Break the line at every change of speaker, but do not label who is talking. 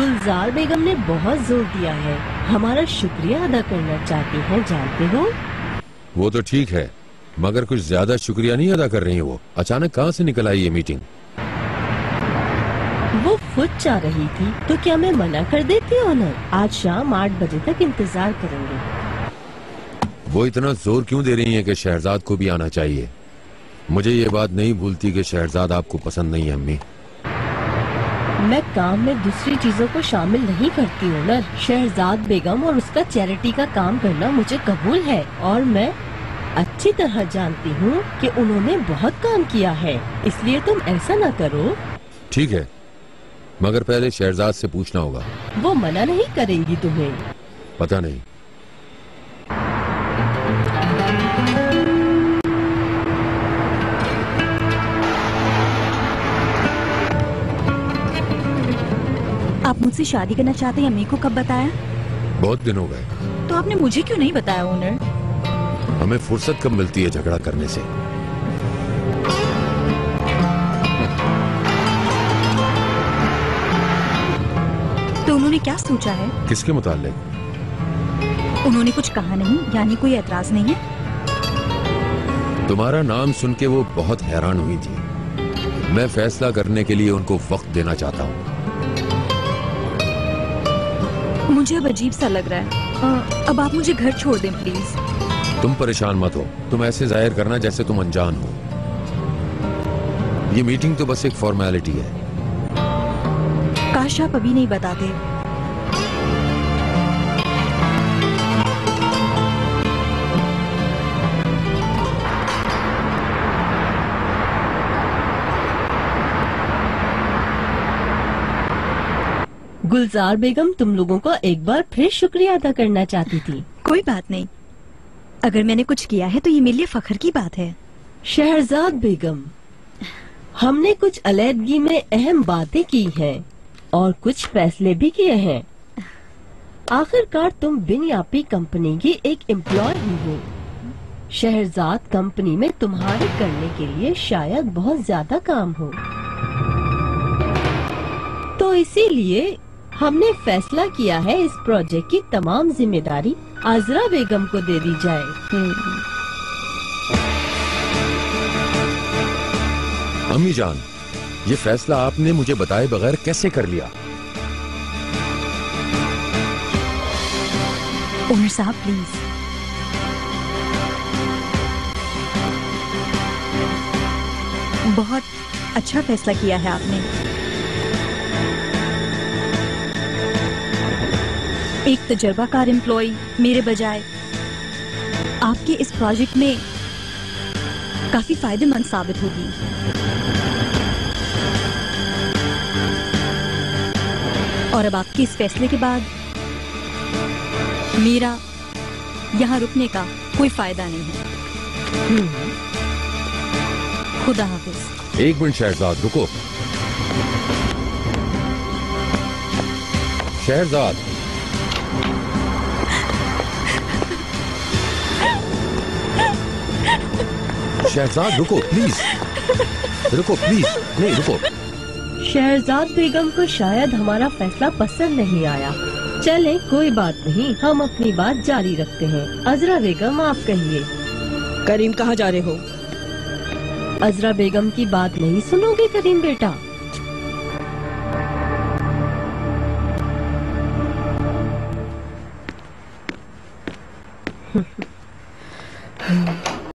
गुलजार बेगम ने बहुत जोर दिया है, हमारा शुक्रिया अदा करना चाहती हैं, जानते हो?
वो तो ठीक है, मगर कुछ ज्यादा शुक्रिया नहीं अदा कर रही है। वो अचानक कहाँ से निकल आई ये मीटिंग?
वो खुद चाह रही थी, तो क्या मैं मना कर देती ओनर? आज शाम 8 बजे तक इंतजार करेंगे।
वो इतना जोर क्यों दे रही है कि शहरजाद को भी आना चाहिए? मुझे ये बात नहीं भूलती कि शहरजाद आपको पसंद नहीं है अम्मी।
मैं काम में दूसरी चीजों को शामिल नहीं करती ओनर। शहरजाद बेगम और उसका चैरिटी का काम करना मुझे कबूल है और मैं अच्छी तरह जानती हूँ कि उन्होंने बहुत काम किया है, इसलिए तुम ऐसा न करो।
ठीक है, मगर पहले शहरजाद से पूछना होगा।
वो मना नहीं करेंगी तुम्हें?
पता नहीं।
आप मुझसे शादी करना चाहते हैं, अम्मी को कब बताया?
बहुत दिन हो गए।
तो आपने मुझे क्यों नहीं बताया ओनर?
हमें फुर्सत कब मिलती है झगड़ा करने से।
तो उन्होंने क्या सोचा है?
किसके मुताल्लिक?
उन्होंने कुछ कहा नहीं, यानी कोई एतराज नहीं है?
तुम्हारा नाम सुन के वो बहुत हैरान हुई थी। मैं फैसला करने के लिए उनको वक्त देना चाहता हूँ।
मुझे अब अजीब सा लग रहा है। अब आप मुझे घर छोड़ दें प्लीज।
तुम परेशान मत हो, तुम ऐसे जाहिर करना जैसे तुम अनजान हो। ये मीटिंग तो बस एक फॉर्मेलिटी है।
काश आप अभी नहीं बताते।
गुलजार बेगम तुम लोगों को एक बार फिर शुक्रिया अदा करना चाहती थी।
कोई बात नहीं, अगर मैंने कुछ किया है तो ये मेरे लिए फख्र की बात है।
शहरजाद बेगम, हमने कुछ अलहदगी में अहम बातें की हैं और कुछ फैसले भी किए हैं। आखिरकार तुम बिनयापी कंपनी की एक एम्प्लॉय ही हो। शहरजाद कंपनी में तुम्हारे करने के लिए शायद बहुत ज्यादा काम हो, तो इसीलिए हमने फैसला किया है इस प्रोजेक्ट की तमाम जिम्मेदारी आजरा बेगम को दे दी जाए।
अम्मी जान, ये फैसला आपने मुझे बताए बगैर कैसे कर लिया?
ओनर साहब प्लीज। बहुत अच्छा फैसला किया है आपने। एक तजर्बाकार एम्प्लॉय मेरे बजाय आपके इस प्रोजेक्ट में काफी फायदेमंद साबित होगी। और अब आपके इस फैसले के बाद मेरा यहाँ रुकने का कोई फायदा नहीं है। खुदा हाफिज।
एक मिनट शहरजाद, रुको। शहरजाद, शहरजाद रुको प्लीज, रुको प्लीज, नहीं रुको।
शहरजाद बेगम को शायद हमारा फैसला पसंद नहीं आया। चले कोई बात नहीं, हम अपनी बात जारी रखते हैं। अजरा बेगम आप कहिए।
करीम कहाँ जा रहे हो?
अजरा बेगम की बात नहीं सुनोगे करीम बेटा?